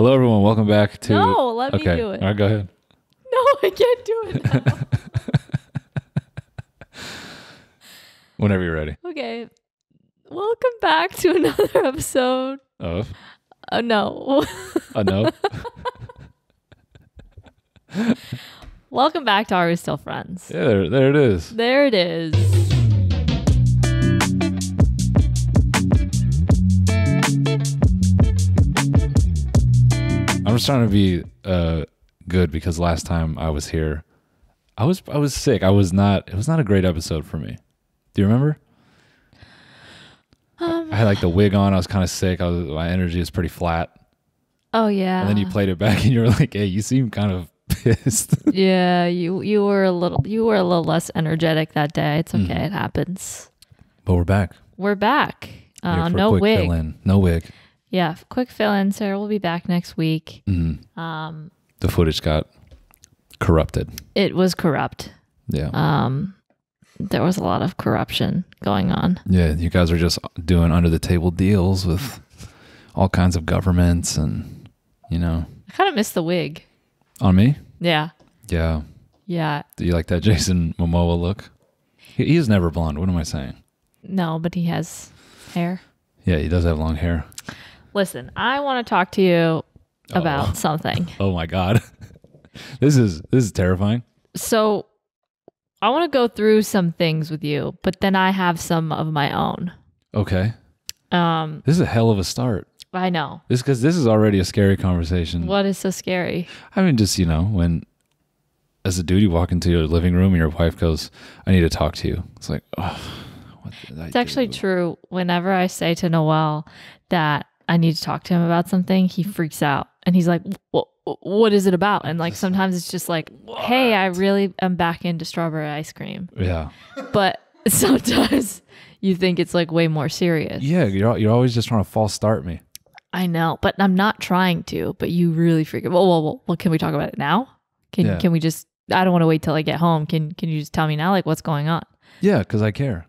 Hello, everyone. Welcome back to... No, let me do it. All right, go ahead. No, I can't do it now. Whenever you're ready. Okay. Welcome back to another episode. Of? No. No? Welcome back to Are We Still Friends? Yeah, there it is. There it is. I'm just trying to be good because last time I was here, I was sick. It was not a great episode for me. Do you remember? I had like the wig on. I was kind of sick. My energy is pretty flat. Oh yeah. And then you played it back and you were like, hey, you seem kind of pissed. Yeah, you were a little less energetic that day. It's okay. It happens. But we're back. We're back. Here for No a quick wig. fill-in. No wig. Yeah, quick fill-in. Sarah will be back next week. Mm-hmm. The footage got corrupted. It was corrupt. Yeah. There was a lot of corruption going on. Yeah, you guys are just doing under the table deals with all kinds of governments and, I kind of miss the wig. On me? Yeah. Yeah. Yeah. Do you like that Jason Momoa look? He's never blonde. What am I saying? No, but he has hair. Yeah, he does have long hair. Listen, I want to talk to you about something. Oh my God. This is terrifying. So I want to go through some things with you, but then I have some of my own. Okay. This is a hell of a start. I know. Because this is already a scary conversation. What is so scary? I mean, just, when as a dude you walk into your living room and your wife goes, I need to talk to you. It's like, oh, what did I do? It's actually true. Whenever I say to Noel that I need to talk to him about something, he freaks out. And he's like, what is it about? And like sometimes it's just like, hey, I really am back into strawberry ice cream. Yeah. But sometimes you think it's like way more serious. Yeah, you're always just trying to false start me. I know, but I'm not trying to, but you really freak out. Well, can we talk about it now? Can we just, I don't want to wait till I get home. Can you just tell me now, like what's going on? Yeah, because I care,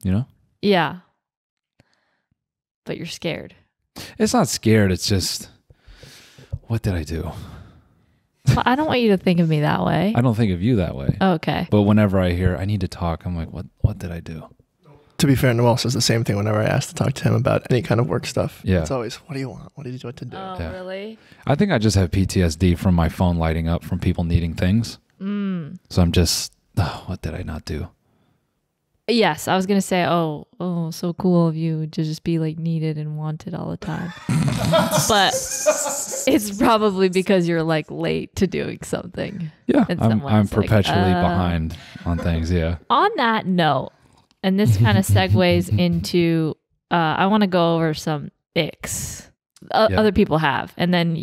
Yeah. But you're scared. It's not scared. It's just, what did I do? Well, I don't want you to think of me that way. I don't think of you that way. Okay. But whenever I hear I need to talk, I'm like, what did I do? To be fair, Noel says the same thing whenever I ask to talk to him about any kind of work stuff. Yeah. It's always, what do you want? What do you want to do? Oh, Yeah. really? I think I just have PTSD from my phone lighting up from people needing things. So I'm just, what did I not do? Yes, I was going to say, oh, so cool of you to just be like needed and wanted all the time. But it's probably because you're like late to doing something. Yeah, And I'm someone's perpetually like, behind on things, yeah. On that note, and this kind of segues into, I want to go over some icks other people have. And then,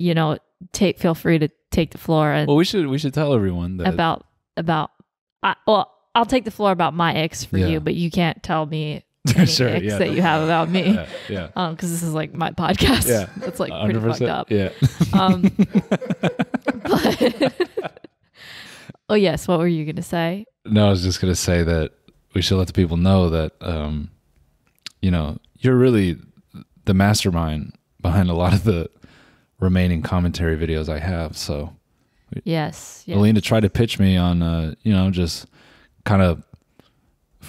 feel free to take the floor. And Well, we should tell everyone that. I'll take the floor about my icks for you, but you can't tell me any icks that you have about me. Yeah. Because this is like my podcast. Yeah. That's like pretty 100%, fucked up. Yeah. But oh yes, what were you gonna say? No, I was just going to say that we should let the people know that, you're really the mastermind behind a lot of the remaining commentary videos I have. So Yes. Alina tried to pitch me on, just kind of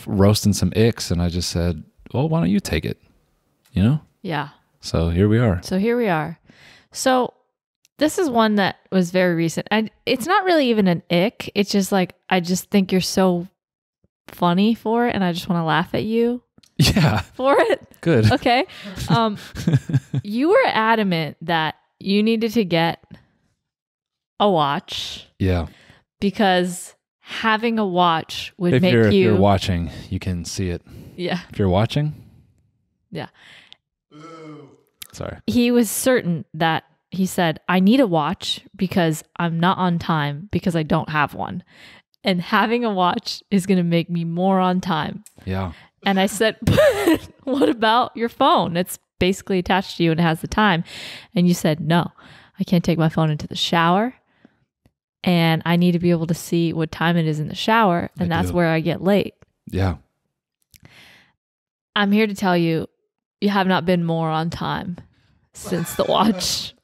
roasting some icks. And I just said, well, why don't you take it? Yeah. So here we are. So this is one that was very recent. And it's not really even an ick. It's just like, I just think you're so funny for it. And I just want to laugh at you. Yeah. For it. Good. Okay. You were adamant that you needed to get a watch. Yeah. Because having a watch would If make you're watching, you can see it. Yeah. If you're watching. Yeah. Sorry. He was certain that he said, I need a watch because I'm not on time because I don't have one. And having a watch is going to make me more on time. Yeah. And I said, but what about your phone? It's basically attached to you and it has the time. And you said, no, I can't take my phone into the shower. And I need to be able to see what time it is in the shower. And that's where I get late. Yeah. I'm here to tell you, you have not been more on time since the watch.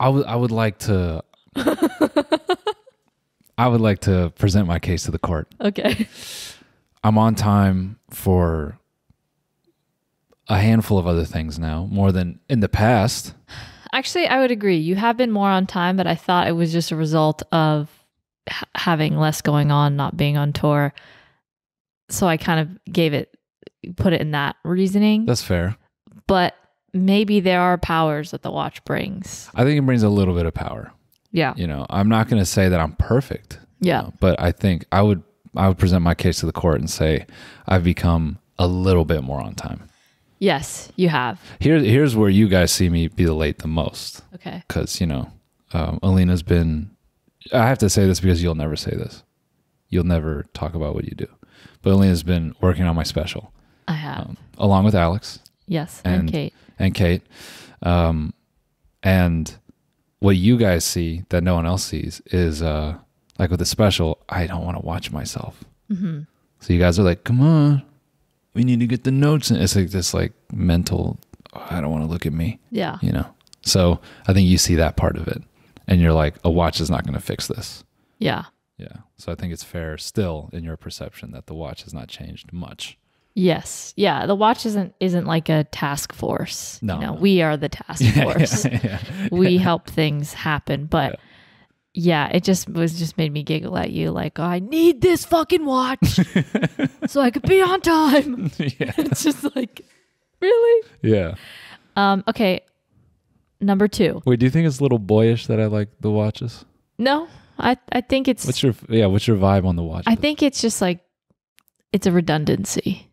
I would like to. I would like to present my case to the court. Okay. I'm on time for a handful of other things now, more than in the past. Actually, I would agree. You have been more on time, but I thought it was just a result of having less going on, not being on tour. So I kind of put it in that reasoning. That's fair. But maybe there are powers that the watch brings. I think it brings a little bit of power. Yeah. You know, I'm not going to say that I'm perfect. Yeah. You know, but I think I would present my case to the court and say I've become a little bit more on time. Yes, you have. Here's where you guys see me be late the most. Okay. Because, you know, Alina's been, I have to say this because you'll never say this. You'll never talk about what you do. But Alina's been working on my special. I have. Along with Alex. Yes, and Kate. And Kate. And what you guys see that no one else sees is, like with the special, I don't want to watch myself. Mm-hmm. So you guys are like, come on, we need to get the notes. And it's like this like mental, oh, I don't want to look at me. Yeah. You know? So I think you see that part of it. And you're like, a watch is not going to fix this. Yeah. Yeah. So I think it's fair still in your perception that the watch has not changed much. Yes. Yeah. The watch isn't like a task force. No, you know, no. we are the task force. Yeah. We help things happen. But yeah, it just made me giggle at you like, oh, I need this fucking watch so I could be on time. Yeah. It's just like, really? Yeah. Okay. Number 2. Wait, do you think it's a little boyish that I like the watches? No, I think it's, What's your vibe on the watch? I think it's just like, it's a redundancy.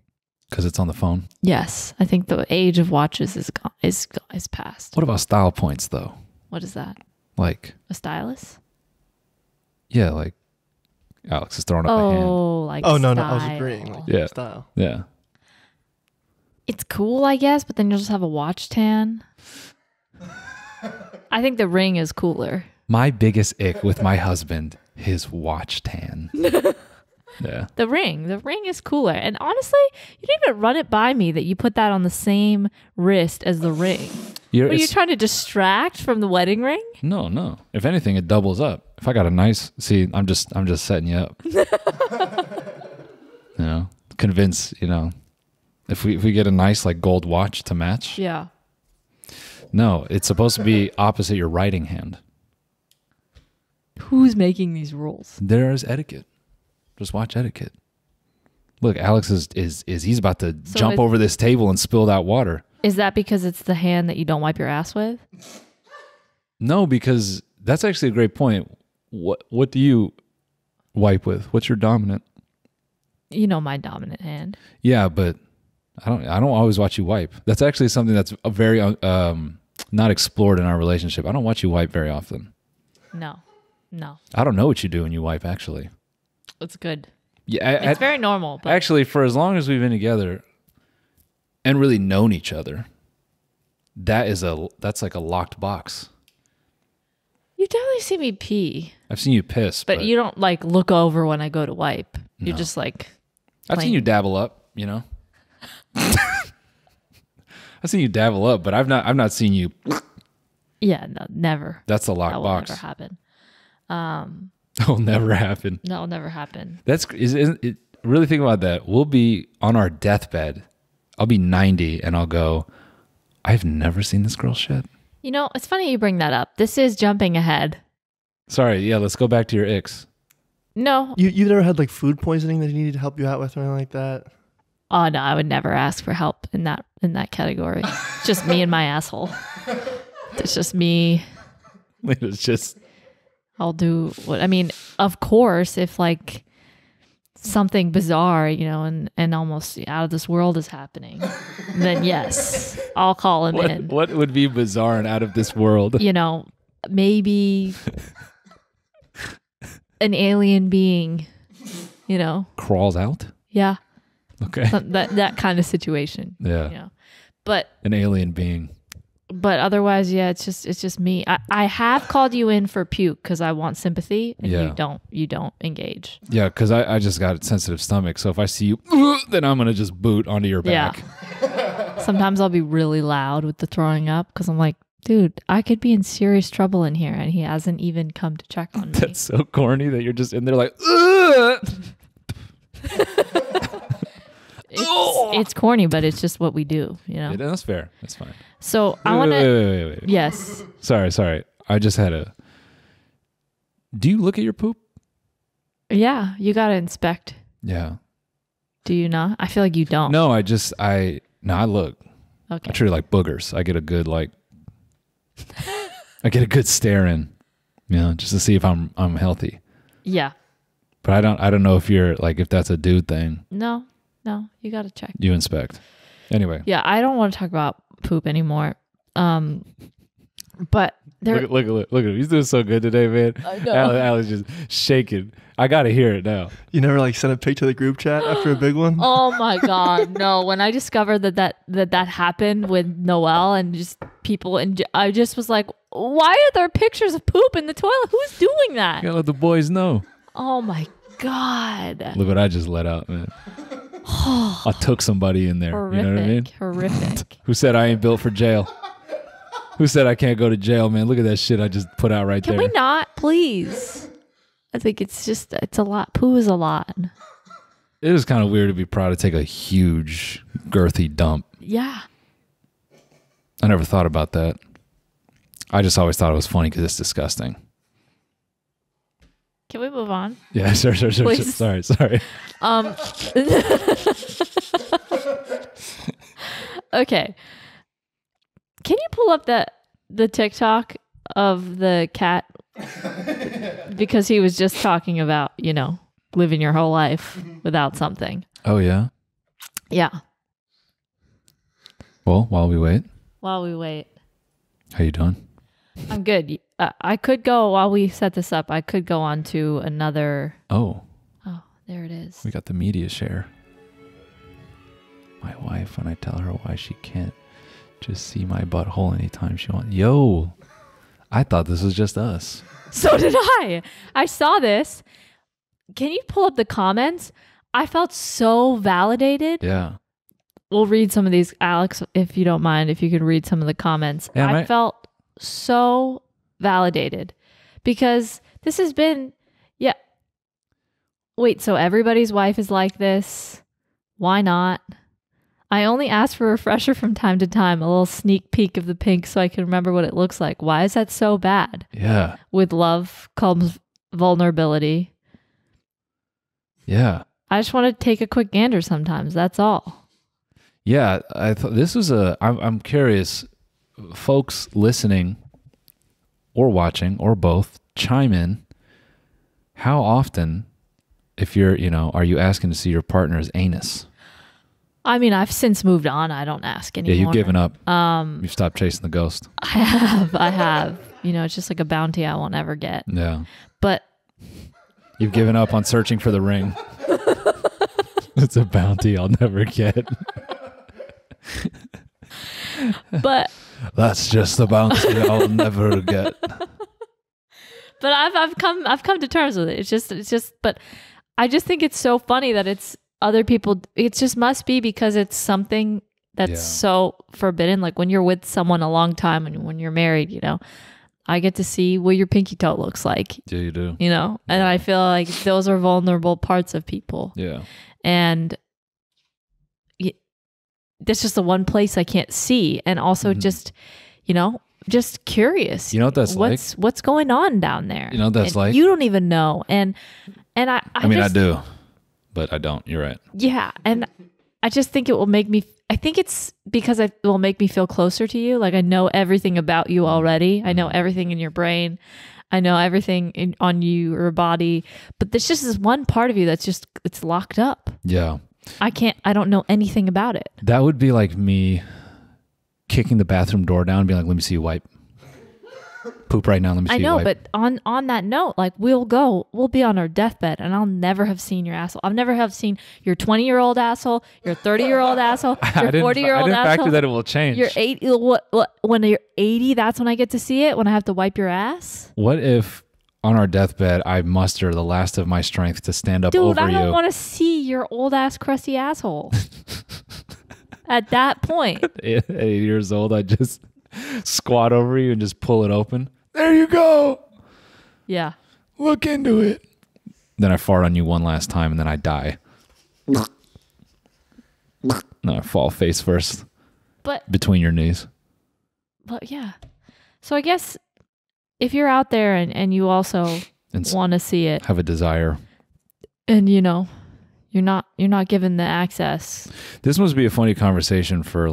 Because it's on the phone. Yes. I think the age of watches is past. What about style points though? What is that? Like, A stylus? yeah, like Alex is throwing up a hand. Oh, like Oh, no, style. I was agreeing. Like, Yeah. Style. Yeah. It's cool, I guess, but then you'll just have a watch tan. I think the ring is cooler. My biggest ick with my husband, his watch tan. Yeah. The ring is cooler. And honestly, you didn't even run it by me that you put that on the same wrist as the ring. Were you trying to distract from the wedding ring? No. If anything, it doubles up. If I got a nice, see, I'm just setting you up. You know, convince, you know, if we get a nice like gold watch to match. Yeah. No, it's supposed to be opposite your writing hand. Who's making these rules? There is etiquette. Just watch etiquette. Look, Alex is he's about to jump over this table and spill that water. Is that because it's the hand that you don't wipe your ass with? No, because that's actually a great point. What do you wipe with? What's your dominant? You know my dominant hand. Yeah, but I don't always watch you wipe. That's actually something that's a very not explored in our relationship. I don't watch you wipe very often. No. I don't know what you do when you wipe actually. It's good. Yeah, It's very normal. But actually, for as long as we've been together and really known each other, that's like a locked box. you definitely see me pee, I've seen you piss, but you don't like look over when I go to wipe. You're No. just like. I've seen you dabble up, you know. I've seen you dabble up, but I've not seen you. Yeah, no, never. That's a locked That will box. never happen. That will never happen. That will never happen. Isn't it, really think about that. We'll be on our deathbed. I'll be 90 and I'll go, I've never seen this girl shit. You know, it's funny you bring that up. This is jumping ahead. Sorry, yeah, let's go back to your icks. No. You never had like food poisoning that you needed help you out with or anything like that? Oh no, I would never ask for help in that category. It's just me and my asshole. It's just me. It's just I'll do what I mean, of course, if like something bizarre, you know, and almost out of this world is happening, then yes, I'll call him in. what would be bizarre and out of this world? You know, maybe an alien being, you know. Crawls out? Yeah. Okay. That kind of situation. Yeah. You know. But An alien being. otherwise, yeah, it's just me. I have called you in for puke because I want sympathy, and Yeah. you don't engage. Yeah, because I just got a sensitive stomach. So if I see you, then I'm going to just boot onto your back. Yeah. Sometimes I'll be really loud with the throwing up because I'm like, Dude, I could be in serious trouble in here and he hasn't even come to check on me. That's so corny that you're just in there like, ugh! It's corny, but it's just what we do, you know? That's fair. That's fine. So I want to... Wait. Yes. Sorry. I just had a... Do you look at your poop? Yeah, you got to inspect. Yeah. Do you not? I feel like you don't. No, I look. Okay. I treat it like boogers. I get a good stare in, just to see if I'm healthy. Yeah. But I don't know if you're like, if that's a dude thing. No, you got to check. You inspect. Anyway. Yeah, I don't want to talk about poop anymore. But there. Look at him. He's doing so good today, man. I know. Alex just shaking. I got to hear it now. You never like send a pic to the group chat after a big one? Oh my God, no. When I discovered that happened with Noel and just people, and I just was like, why are there pictures of poop in the toilet? Who's doing that? You gotta let the boys know. Oh my God. Look what I just let out, man. I took somebody in there. Horrific. You know what I mean? Horrific. Who said I ain't built for jail? Who said I can't go to jail, man? Look at that shit I just put out right there. Can we not, please? I think it's a lot. Poo is a lot. It is kind of weird to be proud to take a huge, girthy dump. Yeah. I never thought about that. I just always thought it was funny because it's disgusting. Can we move on? Yeah, sure. Please. Sorry. Okay. Can you pull up the TikTok of the cat? Because he was just talking about, living your whole life without something. Oh, yeah? Yeah. Well, while we wait. How you doing? I'm good. I could go, while we set this up, I could go on to another. Oh, there it is. we got the media share. My wife, when I tell her why she can't just see my butthole anytime she wants. Yo, I thought this was just us. So did I. I saw this. Can you pull up the comments? I felt so validated. Yeah. We'll read some of these, Alex, if you don't mind, if you could read some of the comments. Yeah, I felt so validated because this has been, Wait, so everybody's wife is like this? Why not? I only ask for a refresher from time to time, a little sneak peek of the pink so I can remember what it looks like. Why is that so bad? Yeah. With love comes vulnerability. Yeah. I just want to take a quick gander sometimes. That's all. Yeah. I thought this was I'm curious, folks listening or watching or both, chime in. How often, if you're, are you asking to see your partner's anus? I mean, I've since moved on. I don't ask anymore. Yeah, you've given up. You've stopped chasing the ghost. I have. It's just like a bounty I won't ever get. Yeah. But you've given up on searching for the ring. It's a bounty I'll never get. But that's just the bounty I'll never get. But I've come to terms with it. It's just but I just think it's so funny that it's other people. It just must be because it's something that's so forbidden. Like when you're with someone a long time and when you're married, I get to see what your pinky toe looks like. Yeah, you do. And I feel like those are vulnerable parts of people. Yeah. And that's just the one place I can't see. And also just curious. You know what that's like? What's going on down there? You know what that's like? You don't even know. And I do, but I don't. You're right. Yeah. And I just think it will make me, I think it's because it will make me feel closer to you. Like I know everything about you already. I know everything in your brain. I know everything on you, your body, but there's just this one part of you that's just, it's locked up. Yeah. I don't know anything about it. That would be like me kicking the bathroom door down and being like, let me see you wipe. Poop right now, let me see you wipe. I know, but on that note, like we'll be on our deathbed and I'll never have seen your asshole. I've never have seen your 20-year-old asshole, your 30-year-old asshole, your 40-year-old asshole. I didn't factor that it will change. You're 80, when you're 80, that's when I get to see it, when I have to wipe your ass? What if on our deathbed, I muster the last of my strength to stand up over you? Dude, I don't want to see your old ass crusty asshole. At that point. At 80 years old, I just squat over you and just pull it open. There you go. Yeah. Look into it. Then I fart on you one last time and then I die. No, I fall face first. But between your knees. But yeah. So I guess if you're out there and you also want to see it, have a desire, and you're not given the access. This must be a funny conversation for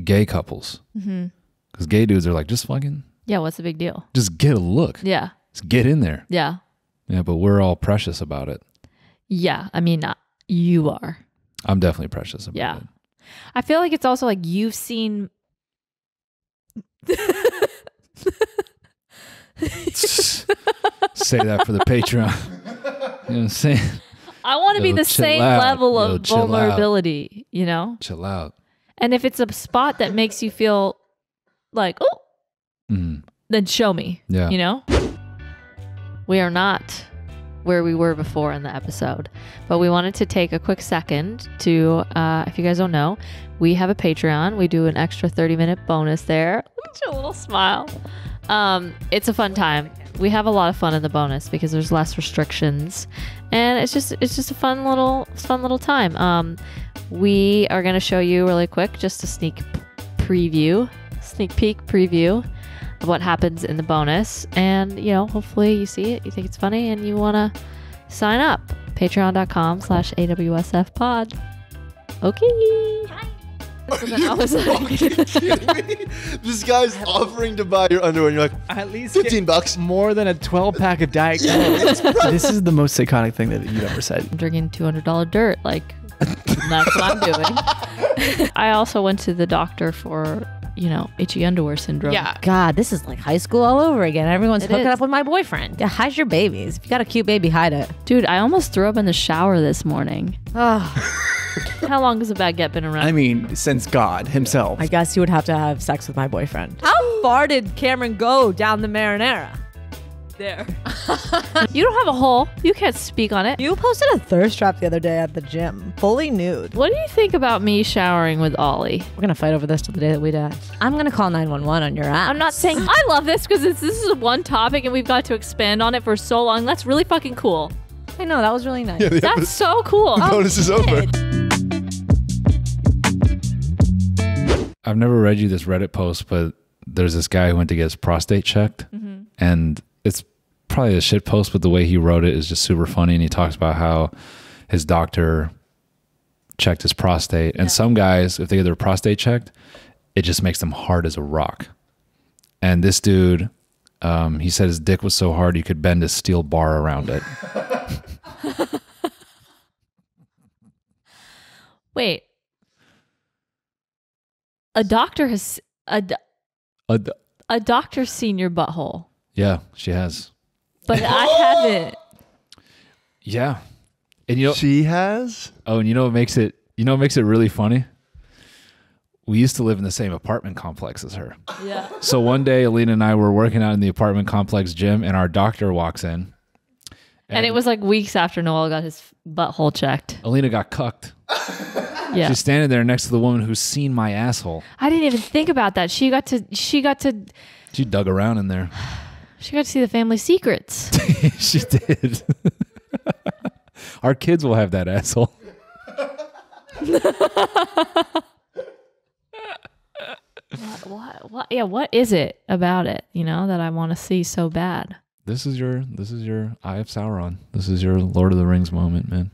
gay couples. Because gay dudes are like, just fucking. Yeah, what's the big deal? Just get a look. Yeah. Just get in there. Yeah. Yeah, but we're all precious about it. Yeah, I mean, you are. I'm definitely precious about it. I feel like it's also like you've seen. Say that for the Patreon. You know what I'm saying? I want to be the same level of vulnerability, you know? Chill out. And if it's a spot that makes you feel like, oh, then show me. Yeah. You know? We are not where we were before in the episode, but we wanted to take a quick second to, if you guys don't know, we have a Patreon. We do an extra 30-minute bonus there. Look at your little smile. It's a fun time. We have a lot of fun in the bonus because there's less restrictions, and it's just a fun little time. We are going to show you really quick just a sneak peek preview of what happens in the bonus, and hopefully you see it, you think it's funny, and you want to sign up. Patreon.com/AWSF pod. Okay. Are you fucking kidding me? This guy's offering to buy your underwear and you're like, at least $15. More than a 12-pack of Diet Coke. This is the most psychotic thing that you've ever said. I'm drinking $200 dirt. Like, that's what I'm doing. I also went to the doctor for, itchy underwear syndrome. Yeah. God, this is like high school all over again. Everyone's hooking up with my boyfriend. Yeah, hide your babies. If you got a cute baby, hide it. Dude, I almost threw up in the shower this morning. Oh. How long has the baguette been around? I mean, since God himself. I guess you would have to have sex with my boyfriend. How far did Cameron go down the marinara? There. You don't have a hole. You can't speak on it. You posted a thirst trap the other day at the gym, fully nude. What do you think about me showering with Ollie? We're gonna fight over this till the day that we die. I'm gonna call 911 on your ass. I'm not saying I love this because this is one topic and we've got to expand on it for so long. That's really fucking cool. I know, that was really nice. Yeah, that's so cool. The bonus is over. I've never read you this Reddit post, but there's this guy who went to get his prostate checked, and it's probably a shit post, but the way he wrote it is just super funny, and he talks about how his doctor checked his prostate, and some guys, if they get their prostate checked, it just makes them hard as a rock. And this dude, he said his dick was so hard you could bend a steel bar around it. Wait. A doctor has a doctor's seen your butthole. Yeah, she has. But I haven't. Yeah. And she has? Oh, and what makes it really funny? We used to live in the same apartment complex as her. Yeah. So one day Alina and I were working out in the apartment complex gym, and our doctor walks in. And it was like weeks after Noel got his butthole checked. Alina got cucked. Yeah. She's standing there next to the woman who's seen my asshole. I didn't even think about that. She dug around in there. She got to see the family secrets. She did. Our kids will have that asshole. What? Yeah, what is it about it, that I want to see so bad? This is your Eye of Sauron. This is your Lord of the Rings moment, man.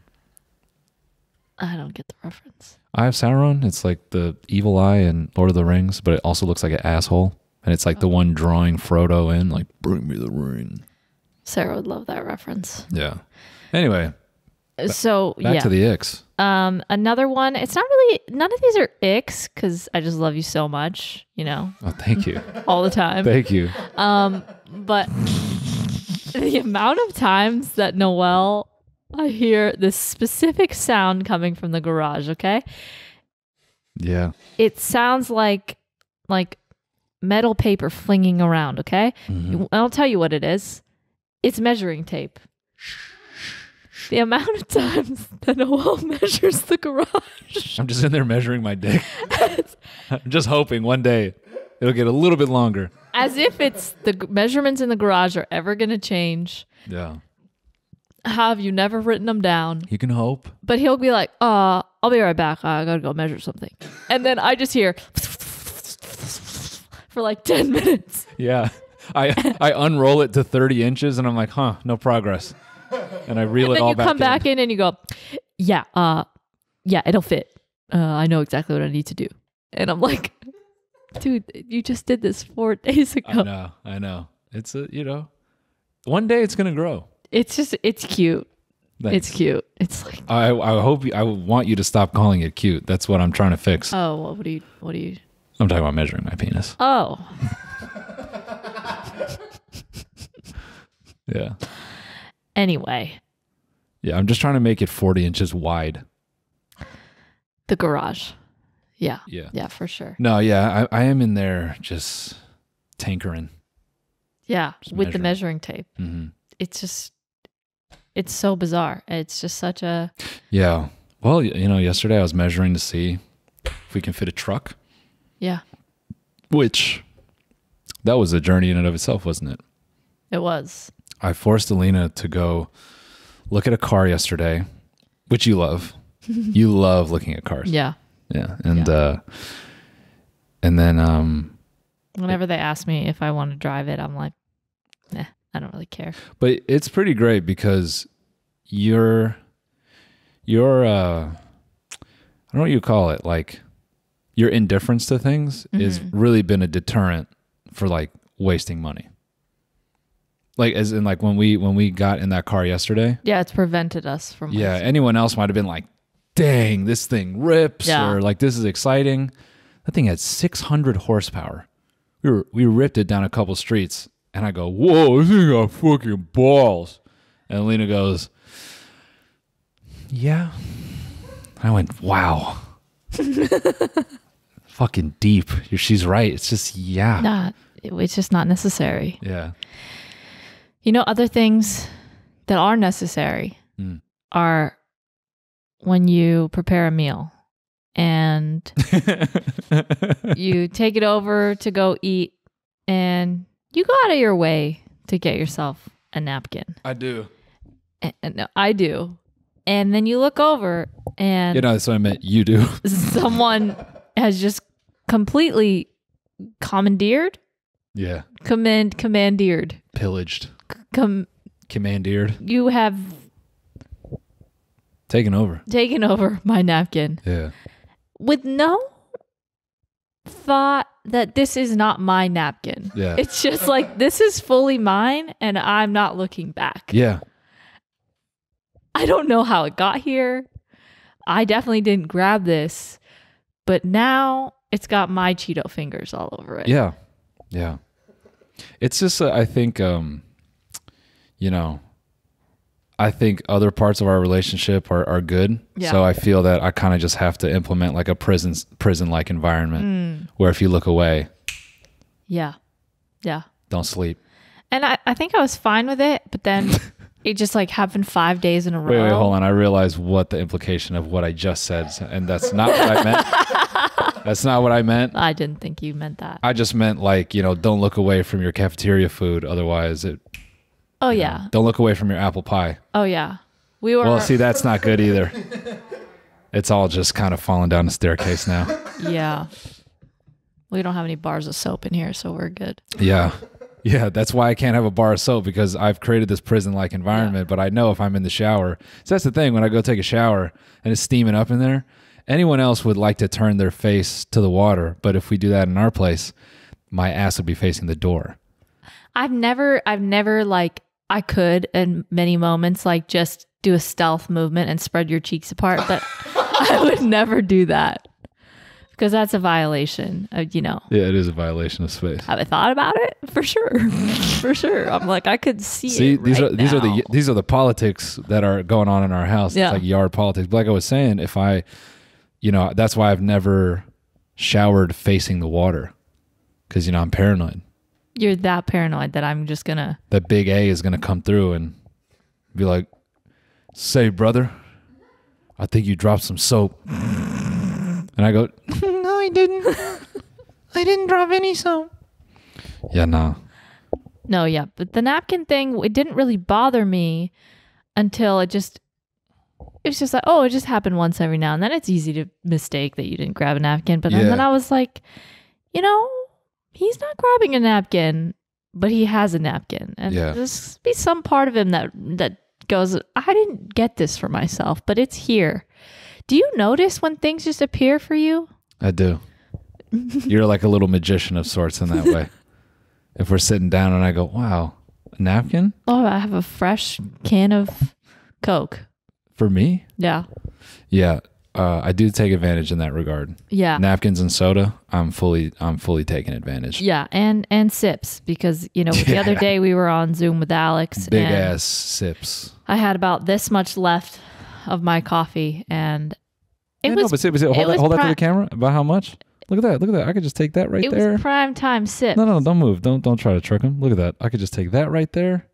I don't get the reference. Eye of Sauron, it's like the evil eye in Lord of the Rings, but it also looks like an asshole. And it's like the one drawing Frodo in, like, bring me the ring. Sarah would love that reference. Yeah. Anyway. So, back to the icks. Another one, it's not really, none of these are icks because I just love you so much, Oh, thank you. all the time. Thank you. But the amount of times that Noel, I hear this specific sound coming from the garage, okay? Yeah. It sounds like metal paper flinging around, okay? I'll tell you what it is. It's measuring tape. the amount of times that Noel measures the garage. I'm just in there measuring my dick. I'm just hoping one day it'll get a little bit longer. As if it's the measurements in the garage are ever going to change. Yeah. How have you never written them down? You can hope. But he'll be like, I'll be right back. I got to go measure something. And then I just hear for like 10 minutes. Yeah. I unroll it to 30 inches and I'm like, no progress. And I reel it all back in. Then you come back in and you go, yeah, it'll fit. I know exactly what I need to do. And I'm like, dude, you just did this 4 days ago. I know. It's one day it's going to grow. It's cute. Thanks. It's cute. It's like, I want you to stop calling it cute. That's what I'm trying to fix. oh, well, what do you? I'm talking about measuring my penis. Oh, Yeah. anyway, Yeah. I'm just trying to make it 40 inches wide. the garage. Yeah. Yeah. Yeah, for sure. No, yeah. I am in there just tinkering. Yeah. With the measuring. measuring tape. Mm-hmm. It's so bizarre. It's just such a, Yeah. Well, yesterday I was measuring to see if we can fit a truck, yeah, which that was a journey in and of itself, wasn't it? it was. I forced Alina to go look at a car yesterday, which you love. You love looking at cars. Yeah. Yeah. And then, Whenever they ask me if I want to drive it, I'm like, I don't really care. but it's pretty great because your I don't know what you call it, like your indifference to things has really been a deterrent for like wasting money. Like as in like when we got in that car yesterday. Yeah, it's prevented us from. Yeah, anyone else might have been like, dang, this thing rips, or like this is exciting. That thing had 600 horsepower. We ripped it down a couple streets. And I go, whoa, this thing got fucking balls. And Alina goes, yeah. I went, wow. Fucking deep. She's right. It's just, yeah. It's just not necessary. Yeah. Other things that are necessary are when you prepare a meal and you take it over to go eat and you go out of your way to get yourself a napkin. I do. And I do. And then you look over and that's what I meant. You do. Someone has just completely commandeered. Yeah. Commandeered. Pillaged. Commandeered. You have taken over my napkin. Yeah. With no thought that this is not my napkin. Yeah. It's just like, this is fully mine and I'm not looking back. Yeah. I don't know how it got here. I definitely didn't grab this, but now it's got my Cheeto fingers all over it. Yeah. Yeah. It's just, I think, I think other parts of our relationship are good. Yeah. So I feel that I kind of just have to implement like a prison-like environment where if you look away. Yeah. Yeah. Don't sleep. And I think I was fine with it, but then it just like happened 5 days in a row. Wait, hold on. I realized what the implication of what I just said. And that's not what I meant. That's not what I meant. I didn't think you meant that. I just meant like, don't look away from your cafeteria food. Otherwise it. Oh, yeah. Don't look away from your apple pie. Oh, yeah. We were. Well, see, that's not good either. It's all just kind of falling down the staircase now. Yeah. We don't have any bars of soap in here, so we're good. Yeah. Yeah, that's why I can't have a bar of soap because I've created this prison-like environment, but I know if I'm in the shower. So that's the thing, when I go take a shower and it's steaming up in there, anyone else would like to turn their face to the water, but if we do that in our place, my ass would be facing the door. I've never like, I could in many moments like just do a stealth movement and spread your cheeks apart, but I would never do that because that's a violation of, Yeah, it is a violation of space. Have I thought about it? For sure. For sure. I'm like, I could see it these right are the politics that are going on in our house. Yeah. It's like yard politics. But like I was saying, if I, that's why I've never showered facing the water because, I'm paranoid. You're that paranoid that I'm just gonna. That big A is gonna come through and be like, Say, brother, I think you dropped some soap. And I go, no, I didn't. I didn't drop any soap. Yeah, nah. No, yeah. But the napkin thing, it didn't really bother me until it was just like, oh, it just happened once every now and then. It's easy to mistake that you didn't grab a napkin. But then I was like, he's not grabbing a napkin, but he has a napkin. And there's be some part of him that goes, I didn't get this for myself, but it's here. Do you notice when things just appear for you? I do. You're like a little magician of sorts in that way. If we're sitting down and I go, wow, a napkin? Oh, I have a fresh can of Coke. For me? Yeah. Yeah. I do take advantage in that regard. Yeah. Napkins and soda, I'm fully taking advantage. Yeah. And sips, because, the other day we were on Zoom with Alex. Big ass sips. I had about this much left of my coffee, and Hold that to the camera. About how much? Look at that. I could just take that right there. It was prime time sip. No, don't move. Don't try to trick him. Look at that. I could just take that right there.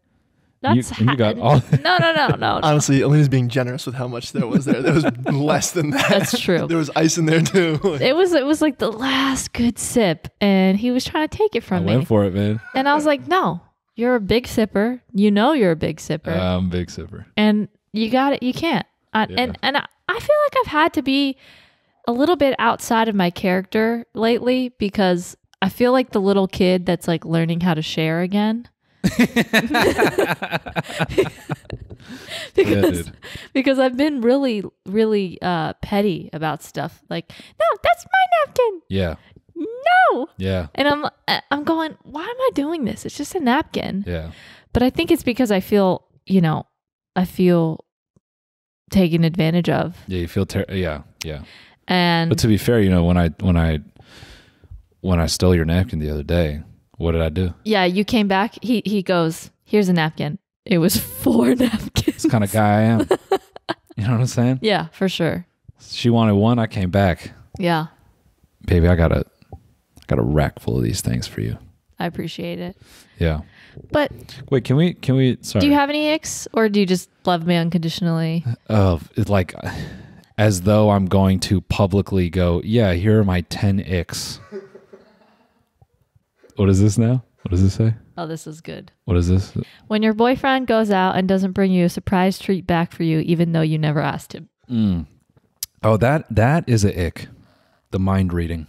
You got all. No. Honestly, Alina's being generous with how much there was there. There was less than that. That's true. There was ice in there too. It was like the last good sip, and he was trying to take it from me. I went for it, man. And I was like, no, you're a big sipper. You're a big sipper. I'm a big sipper. And you got it. You can't. And I feel like I've had to be a little bit outside of my character lately, because I feel like the little kid that's like learning how to share again. because I've been really, really petty about stuff. Like, no, that's my napkin. Yeah. No. Yeah. And I'm going, why am I doing this? It's just a napkin. Yeah. But I think it's because I feel taken advantage of. Yeah, you feel yeah. But to be fair, when I stole your napkin the other day, what did I do? Yeah, you came back. He goes, here's a napkin. It was 4 napkins. This kind of guy I am. You know what I'm saying? Yeah, for sure. She wanted one. I came back. Yeah. Baby, I got a rack full of these things for you. I appreciate it. Yeah. But wait, can we? Sorry. Do you have any icks, or do you just love me unconditionally? It's like as though I'm going to publicly go, yeah, here are my 10 icks. What is this now? What does this say? Oh, this is good. What is this? When your boyfriend goes out and doesn't bring you a surprise treat back for you, even though you never asked him. Oh, that is a ick. The mind reading.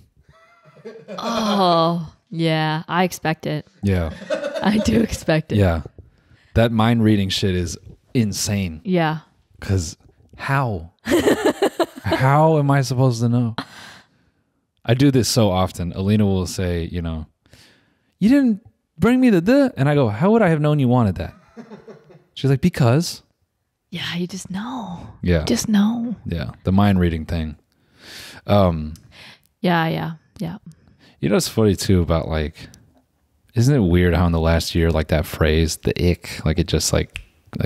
Oh, yeah. I expect it. Yeah. I do expect it. Yeah. That mind reading shit is insane. Yeah. Because how? How am I supposed to know? I do this so often. Alina will say, you didn't bring me the, and I go, how would I have known you wanted that? She's like, because. Yeah, you just know. Yeah. You just know. Yeah. The mind reading thing. Yeah. It's funny too about like, isn't it weird how in the last year, like that phrase, the ick, like it just like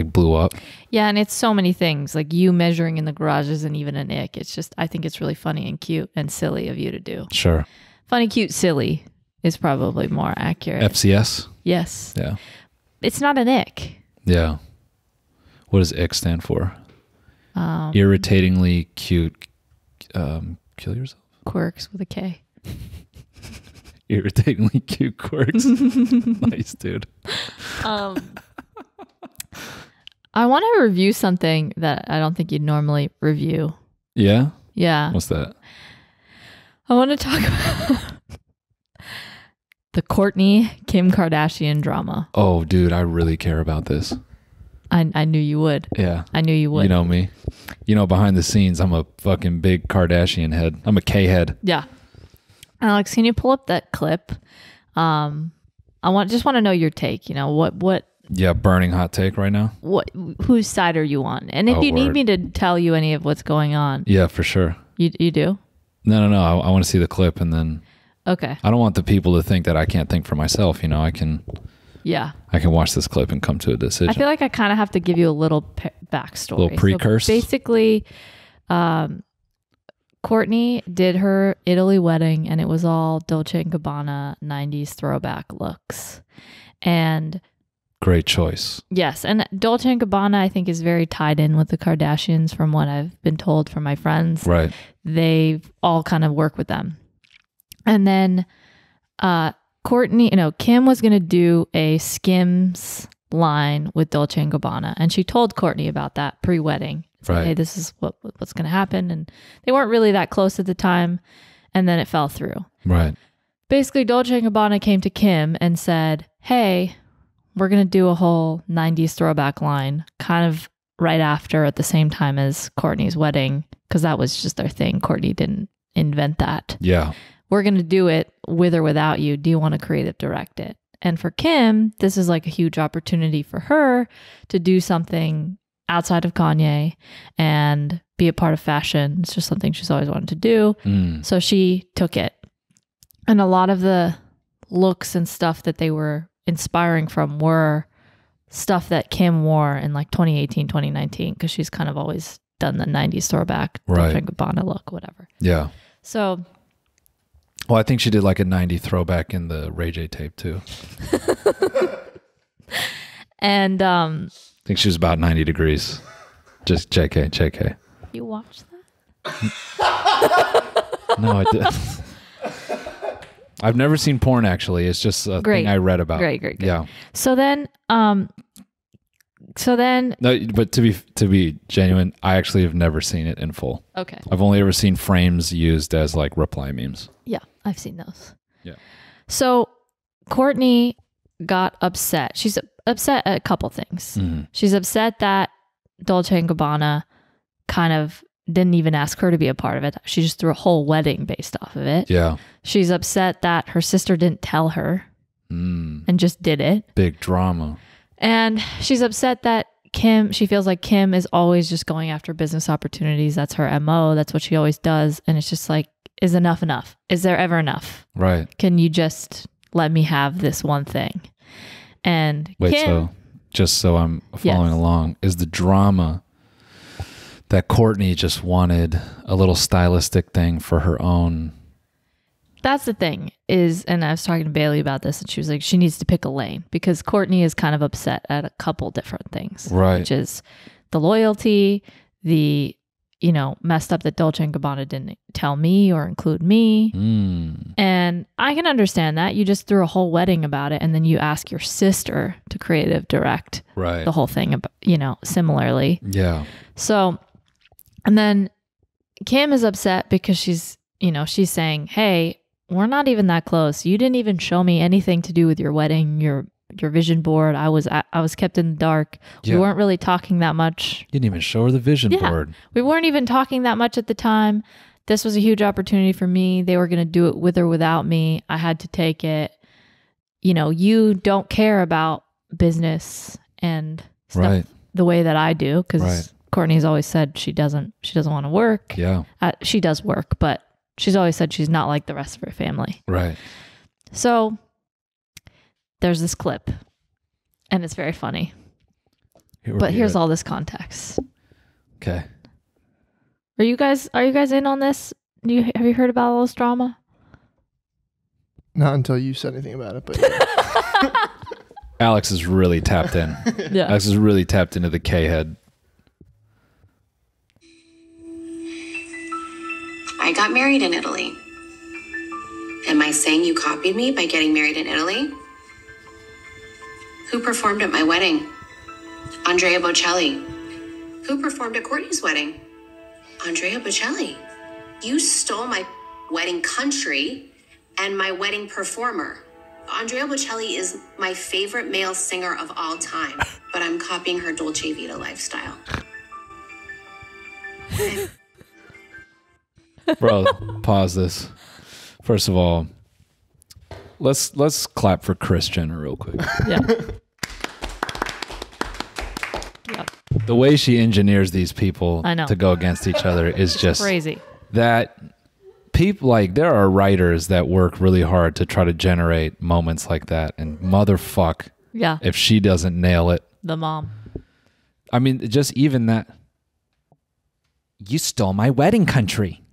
blew up? Yeah, and it's so many things. Like you measuring in the garage isn't even an ick. It's just, I think it's really funny and cute and silly of you to do. Sure. Funny, cute, silly is probably more accurate. FCS? Yes. Yeah. It's not an ick. Yeah. What does ick stand for? Irritatingly cute. Kill yourself? Quirks with a K. Irritatingly cute quirks. Nice, dude. I want to review something that I don't think you'd normally review. Yeah? Yeah. What's that? I want to talk about the Kourtney Kim Kardashian drama. Oh, dude, I really care about this. I knew you would. Yeah. I knew you would. You know me. Behind the scenes, I'm a fucking big Kardashian head. I'm a K head. Yeah. Alex, can you pull up that clip? I just want to know your take. What? Yeah, burning hot take right now. Whose side are you on? And if you need me to tell you any of what's going on. Yeah, for sure. You do? No. I want to see the clip and then. Okay. I don't want the people to think that I can't think for myself. I can. Yeah. I can watch this clip and come to a decision. I feel like I kind of have to give you a little backstory. A little precursor. So basically, Kourtney did her Italy wedding, and it was all Dolce & Gabbana 90s throwback looks. And Great choice. Yes, and Dolce & Gabbana, I think, is very tied in with the Kardashians from what I've been told from my friends. Right. They all kind of work with them. And then Courtney, Kim was going to do a Skims line with Dolce & Gabbana, and she told Courtney about that pre-wedding. It's like, Right. hey, this is what's going to happen. And they weren't really that close at the time, and then it fell through. Right. Basically, Dolce & Gabbana came to Kim and said, hey, we're going to do a whole 90s throwback line kind of right after at the same time as Courtney's wedding, because that was just their thing. Courtney didn't invent that. Yeah. We're going to do it with or without you. Do you want to creative direct it? And for Kim, this is like a huge opportunity for her to do something outside of Kanye and be a part of fashion. It's just something she's always wanted to do. So she took it. And a lot of the looks and stuff that they were inspiring from were stuff that Kim wore in like 2018, 2019, because she's kind of always done the 90s throwback, Right. Dolce & Gabbana look, whatever. Yeah. So, Well, I think she did like a 90 throwback in the Ray J tape too. and I think she was about 90 degrees. Just JK. you watched that? No, I didn't. I've never seen porn actually. It's just a Great. thing I read about. Great. Yeah. So then, No, but to be genuine, I actually have never seen it in full. okay. I've only ever seen frames used as like reply memes. Yeah, I've seen those. Yeah. So Courtney got upset. She's upset at a couple things. She's upset that Dolce & Gabbana kind of didn't even ask her to be a part of it. She just threw a whole wedding based off of it. Yeah. She's upset that her sister didn't tell her and just did it. Big drama. And she's upset that she feels like Kim is always just going after business opportunities. That's her MO. That's what she always does. And it's just like, is enough enough? Is there ever enough? Right. Can you just let me have this one thing? And Wait, Kim, so just so I'm following along, is the drama that Courtney just wanted a little stylistic thing for her own? that's the thing is, and I was talking to Bailey about this, and she was like, she needs to pick a lane because Courtney is kind of upset at a couple different things, Right. Which is the loyalty, the messed up that Dolce & Gabbana didn't tell me or include me. And I can understand that. You just threw a whole wedding about it, and then you ask your sister to creative direct Right. the whole thing, similarly. Yeah. So, and then Kim is upset because she's saying, hey, we're not even that close. You didn't even show me anything to do with your wedding, your vision board. I was kept in the dark. Yeah. We weren't really talking that much. You didn't even show her the vision Yeah. board. We weren't even talking that much at the time. This was a huge opportunity for me. They were going to do it with or without me. I had to take it. You don't care about business and stuff Right. the way that I do, because Right. Courtney's always said she doesn't want to work. Yeah. She does work, but she's always said she's not like the rest of her family. Right. So there's this clip, and it's very funny. But here's all this context. Okay. Are you guys in on this? Have you heard about all this drama? Not until you said anything about it, but yeah. Alex is really tapped in. Yeah. Alex is really tapped into the K head. I got married in Italy. Am I saying you copied me by getting married in Italy? Who performed at my wedding? Andrea Bocelli. Who performed at Courtney's wedding? Andrea Bocelli. You stole my wedding country and my wedding performer. Andrea Bocelli is my favorite male singer of all time, but I'm copying her Dolce Vita lifestyle. Bro, pause this. First of all, let's clap for Kris Jenner real quick. Yeah. Yep. The way she engineers these people I know. to go against each other is just Crazy. that people there are writers that work really hard to try to generate moments like that, and motherfuck Yeah. if she doesn't nail it. The mom. I mean, just even that. You stole my wedding country.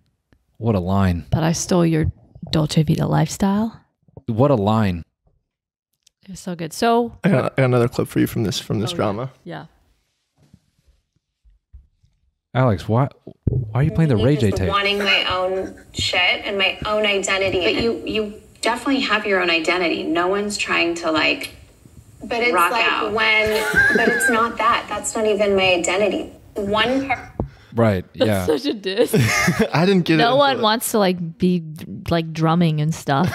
What a line. But I stole your Dolce Vita lifestyle. What a line. It was so good. So I got another clip for you from this drama. yeah. Alex, why are you playing the Ray J tape? Wanting my own shit and my own identity. But you definitely have your own identity. No one's trying to like. But it's rock like out. But it's not that. That's not even my identity. One part. Right. Yeah. Such a diss. I didn't get it. No one wants to like be like drumming and stuff.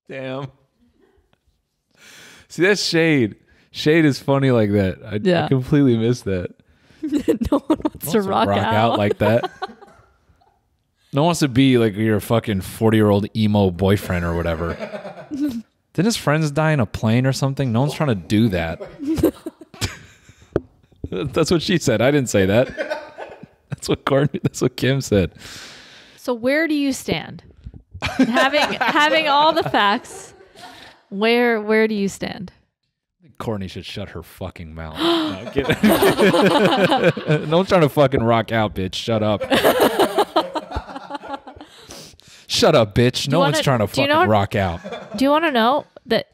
Damn. See, that's shade. Shade is funny like that. I completely missed that. No one wants to rock out like that. No one wants to be like your fucking 40-year-old emo boyfriend or whatever. Didn't his friends die in a plane or something? No one's trying to do that. That's what she said. I didn't say that. That's what Kim said. So where do you stand? having all the facts, where do you stand? Courtney should shut her fucking mouth. No, kidding. No one's trying to fucking rock out, bitch. Shut up. Shut up, bitch. No one's trying to fucking rock out. Do you want to know that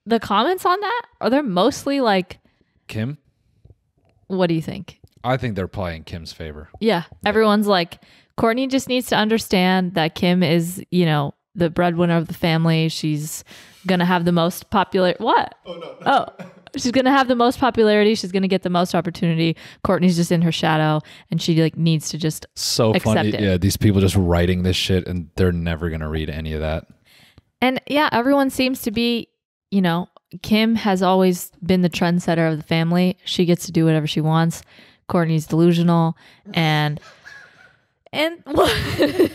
the comments on that are they mostly like Kim? What do you think? I think they're probably in Kim's favor. Yeah, everyone's like Courtney just needs to understand that Kim is, the breadwinner of the family. She's gonna have the most popular. What? Oh no. Oh, she's gonna have the most popularity. She's gonna get the most opportunity. Courtney's just in her shadow, and she like needs to just accept funny. it. Yeah, these people just writing this shit, and they're never gonna read any of that. And yeah, everyone seems to be, Kim has always been the trendsetter of the family. She gets to do whatever she wants. Courtney's delusional, and what?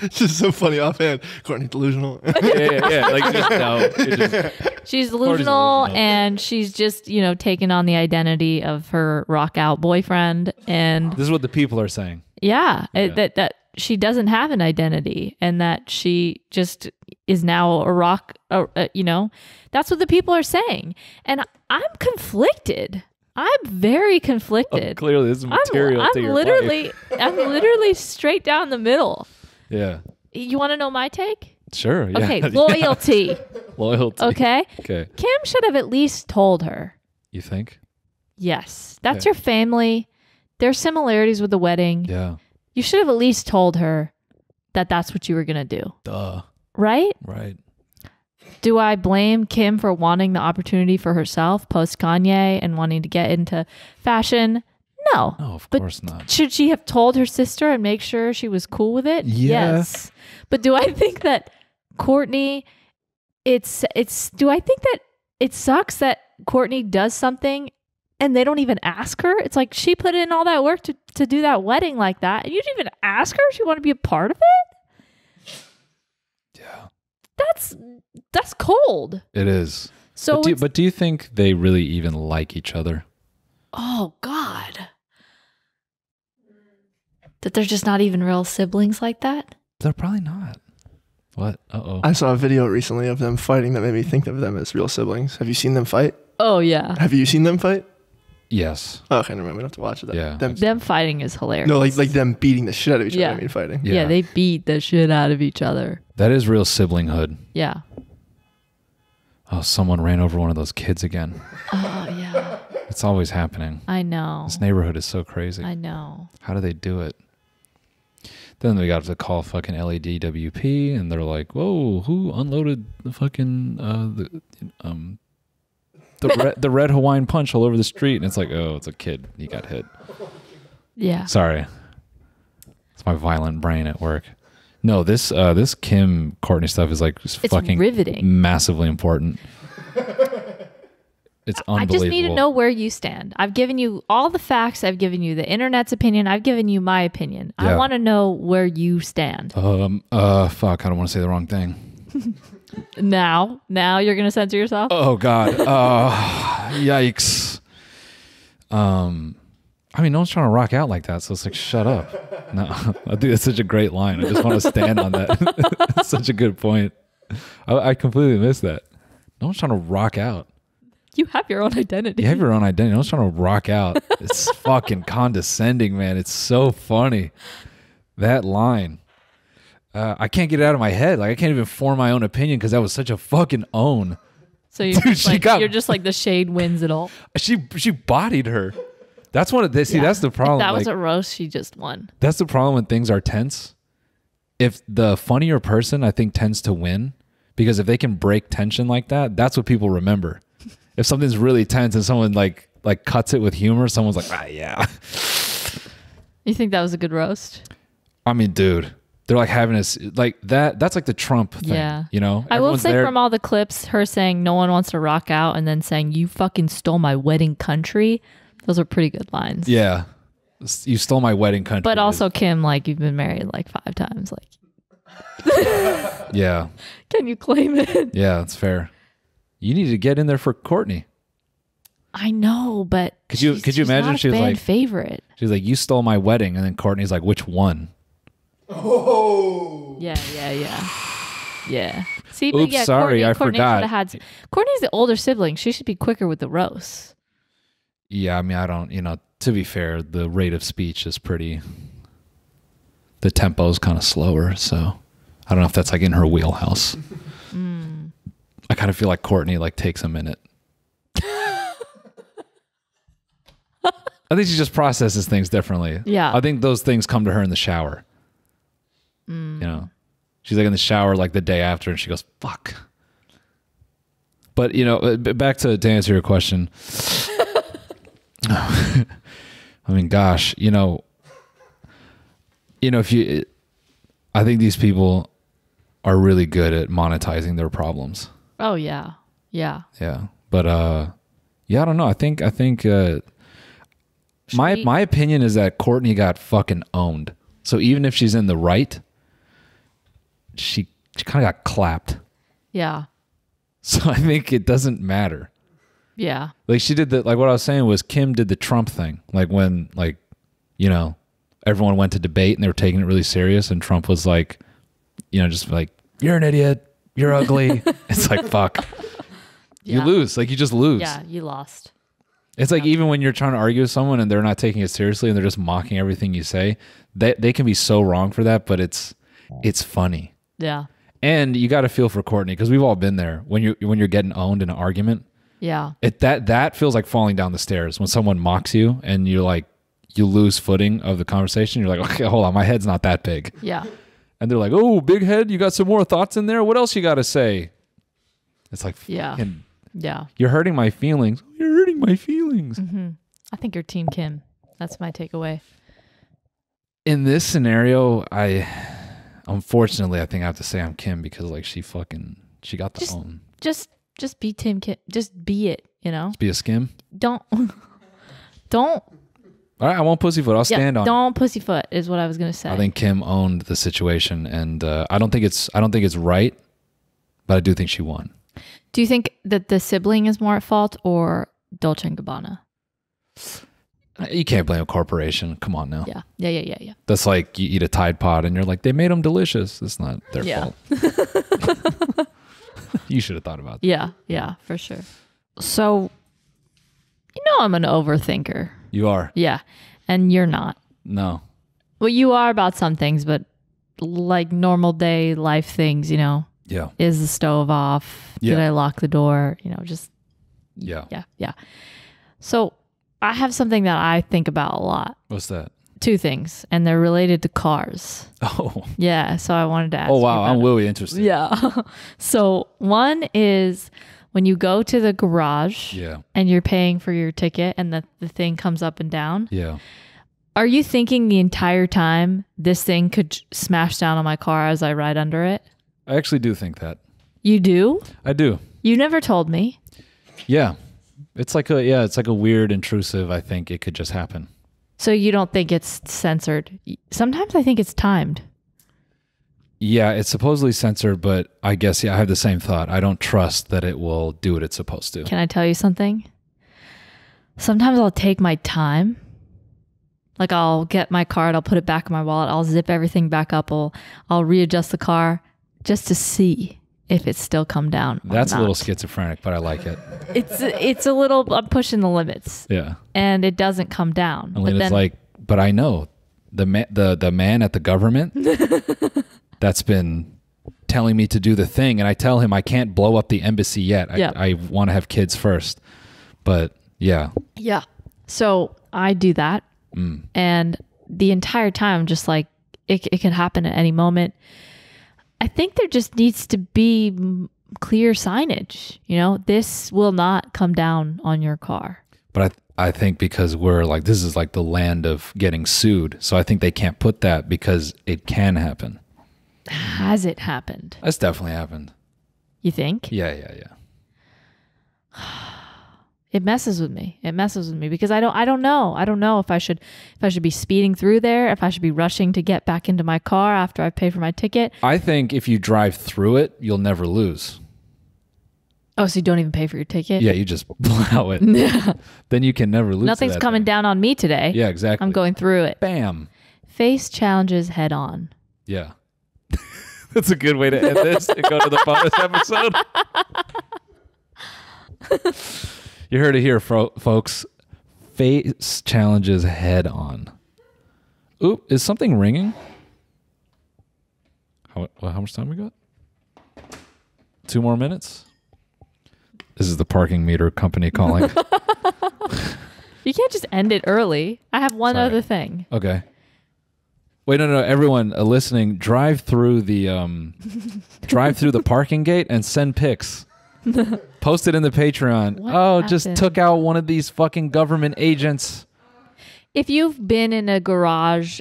It's just so funny offhand. Courtney delusional. yeah. Like just no. She's delusional, and she's just taking on the identity of her rock out boyfriend. And this is what the people are saying. Yeah, that she doesn't have an identity, and that she just is now a rock. That's what the people are saying, and I'm conflicted. I'm very conflicted. Oh, clearly, this is material. I'm literally straight down the middle. Yeah. You want to know my take? Sure. Yeah. Okay. Loyalty. Loyalty. Okay. Okay. Kim should have at least told her. You think? Yes. That's your family. There's similarities with the wedding. Yeah. You should have at least told her that that's what you were going to do. Duh. Right? Right. Do I blame Kim for wanting the opportunity for herself post Kanye and wanting to get into fashion? No. No, of course not. Should she have told her sister and make sure she was cool with it? Yeah. Yes. But do I think that Courtney, do I think that it sucks that Courtney does something and they don't even ask her? It's like she put in all that work to do that wedding like that, and you didn't even ask her if she wanted to be a part of it? Yeah. That's cold. It is. So but do you think they really even like each other? Oh God. That they're just not even real siblings like that? They're probably not. What? Uh-oh. I saw a video recently of them fighting that made me think of them as real siblings. Have you seen them fight? Oh yeah. Have you seen them fight? Yes. Oh, okay, never mind. We don't have to watch it. Yeah. Them fighting is hilarious. No, like them beating the shit out of each Yeah. other. I mean, fighting. Yeah, they beat the shit out of each other. That is real siblinghood. Yeah. Oh, someone ran over one of those kids again. Oh yeah. It's always happening. I know. This neighborhood is so crazy. I know. How do they do it? Then we got to call fucking LADWP, and they're like, "Whoa, who unloaded the fucking the red Hawaiian punch all over the street?" And it's like, "Oh, it's a kid. He got hit." Yeah. Sorry, it's my violent brain at work. No, this Kim Courtney stuff is like just It's fucking riveting. massively important. It's unbelievable. I just need to know where you stand. I've given you all the facts. I've given you the internet's opinion. I've given you my opinion. Yeah. I want to know where you stand. Fuck, I don't want to say the wrong thing. Now you're going to censor yourself? Oh God. Yikes. I mean, no one's trying to rock out like that, so it's like, shut up. No, I think that's such a great line. I just want to stand on that. It's such a good point. I completely missed that. No one's trying to rock out. You have your own identity. You have your own identity. I was trying to rock out. It's fucking condescending, man. It's so funny. That line. I can't get it out of my head. Like I can't even form my own opinion because that was such a fucking own. So you're, you're just like the shade wins it all. She bodied her. That's what it. See, that's the problem. If that was a roast, she just won. That's the problem when things are tense. If the funnier person, I think, tends to win, because if they can break tension like that, that's what people remember. If something's really tense and someone like cuts it with humor, someone's like, yeah. You think that was a good roast? I mean, dude, they're like having this like that. That's like the Trump thing. Yeah. You know, I will say from all the clips, her saying no one wants to rock out and then saying you fucking stole my wedding country. Those are pretty good lines. Yeah. You stole my wedding country. But also Kim, like you've been married like 5 times. Like, yeah. Can you claim it? Yeah, that's fair. You need to get in there for Courtney. I know, but could you imagine she was like favorite? She's like, you stole my wedding, and then Courtney's like, which one? Oh. Yeah. See, oops, yeah, sorry, I forgot. Courtney's the older sibling. She should be quicker with the roast. Yeah, I mean, I don't, to be fair, the rate of speech is pretty, the tempo is kind of slower. So I don't know if that's like in her wheelhouse. I kind of feel like Courtney like takes a minute. I think she just processes things differently. Yeah. I think those things come to her in the shower. She's like in the shower like the day after and she goes, fuck. But, back to answer your question. I mean, gosh, I think these people are really good at monetizing their problems. Oh yeah. Yeah. Yeah. But, I don't know. I think my opinion is that Courtney got fucking owned. So even if she's in the right, she kind of got clapped. Yeah. So I think it doesn't matter. Yeah. Like she did what I was saying was Kim did the Trump thing. Like when everyone went to debate and they were taking it really serious and Trump was like, just like, you're an idiot. You're ugly. It's like, fuck. Yeah. You lose. Like you just lose. Yeah. You lost. It's like even when you're trying to argue with someone and they're not taking it seriously and they're just mocking everything you say, they can be so wrong for that, but it's funny. Yeah. And you got to feel for Courtney because we've all been there when you're getting owned in an argument. Yeah. That feels like falling down the stairs when someone mocks you and you lose footing of the conversation. You're like, okay, hold on, my head's not that big. Yeah. And they're like, oh, big head, you got some more thoughts in there? What else you got to say? It's like, yeah. Yeah. You're hurting my feelings. You're hurting my feelings. Mm-hmm. I think you're Team Kim. That's my takeaway. In this scenario, unfortunately, I think I have to say I'm Kim because she got the own. Just be Team Kim. Just be it, Just be a skim. Don't. All right, I won't pussyfoot. I'll stand on it. Don't pussyfoot is what I was going to say. I think Kim owned the situation, and I don't think it's right, but I do think she won. Do you think that the sibling is more at fault or Dolce & Gabbana? You can't blame a corporation. Come on now. Yeah. That's like you eat a Tide Pod and you're like, they made them delicious. It's not their fault. You should have thought about that. Yeah, for sure. So, I'm an overthinker. You are? Yeah. And you're not. No. Well, you are about some things, but like normal day life things, Yeah. Is the stove off? Yeah. Did I lock the door? Just. Yeah. Yeah. So I have something that I think about a lot. What's that? 2 things, and they're related to cars. Oh. Yeah. So I wanted to ask. Oh, wow. You I'm really interested. Yeah. So one is when you go to the garage and you're paying for your ticket and the thing comes up and down. Yeah. Are you thinking the entire time this thing could smash down on my car as I ride under it? I actually do think that. You do? I do. You never told me. Yeah. It's like a weird intrusive. I think it could just happen. So you don't think it's censored? Sometimes I think it's timed. Yeah, it's supposedly censored, but I guess, I have the same thought. I don't trust that it will do what it's supposed to. Can I tell you something? Sometimes I'll take my time. Like I'll get my card, I'll put it back in my wallet, I'll zip everything back up, I'll readjust the car just to see if it's still come down. That's a little schizophrenic, but I like it. It's a little, I'm pushing the limits. Yeah. And it doesn't come down. And Lena's like, but I know the man at the government that's been telling me to do the thing, and I tell him I can't blow up the embassy yet. I want to have kids first. But yeah. Yeah. So I do that. And the entire time, just like, it can happen at any moment. I think there just needs to be clear signage. You know, this will not come down on your car. But I think because we're like, this is like the land of getting sued. So I think they can't put that because it can happen. Has it happened? That's definitely happened. You think? Yeah. It messes with me. It messes with me because I don't know. I don't know if I should be speeding through there, if I should be rushing to get back into my car after I pay for my ticket. I think if you drive through it, you'll never lose. Oh, so you don't even pay for your ticket? Yeah, you just plow it. Yeah. Then you can never lose. Nothing's coming down on me today. Yeah, exactly. I'm going through it. Bam. Face challenges head on. Yeah. That's a good way to end this and go to the bonus episode. You heard it here, folks. Face challenges head on. Oop, is something ringing? How much time we got? 2 more minutes? This is the parking meter company calling. You can't just end it early. I have one other thing. Okay. Wait, no. Everyone listening, drive through the parking gate and send pics. Post it in the Patreon. What happened? Just took out one of these fucking government agents. If you've been in a garage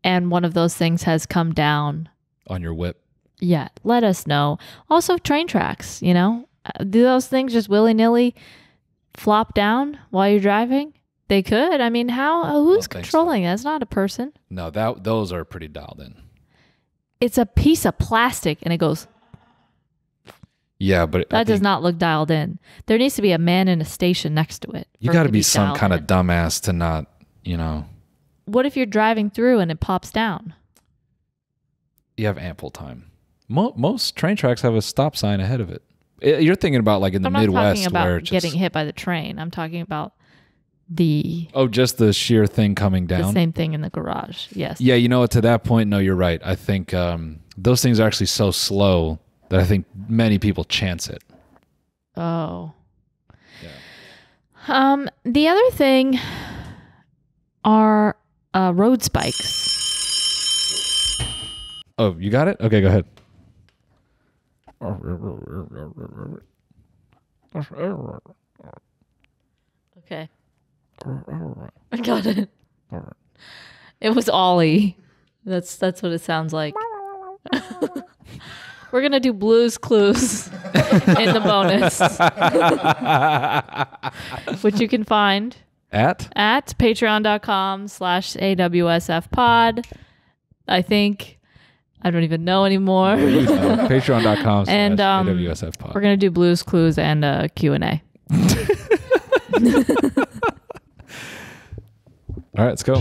and one of those things has come down On your whip. Yeah, let us know. Also, train tracks, you know, do those things just willy-nilly flop down while you're driving? They could. I mean, who's controlling that? It's not a person. No, those are pretty dialed in. It's a piece of plastic and it goes. Yeah, but that does not look dialed in. There needs to be a man in a station next to it. You got to be some kind of dumbass to not, you know. What if you're driving through and it pops down? You have ample time. Most train tracks have a stop sign ahead of it. You're thinking about like in the Midwest, I'm not talking about where getting hit by the train. I'm talking about just the sheer thing coming down. The same thing in the garage. Yes. Yeah, you know what? To that point, no, you're right. I think those things are actually so slow that I think many people chance it. Oh. Yeah. The other thing are road spikes. Oh, you got it? Okay, go ahead. Okay. I got it. It was Ollie. That's what it sounds like. We're going to do Blue's Clues in the bonus. Which you can find at patreon.com/AWSF pod. I think. I don't even know anymore. Patreon.com/AWSF pod. We're going to do Blue's Clues and Q&A. All right, let's go.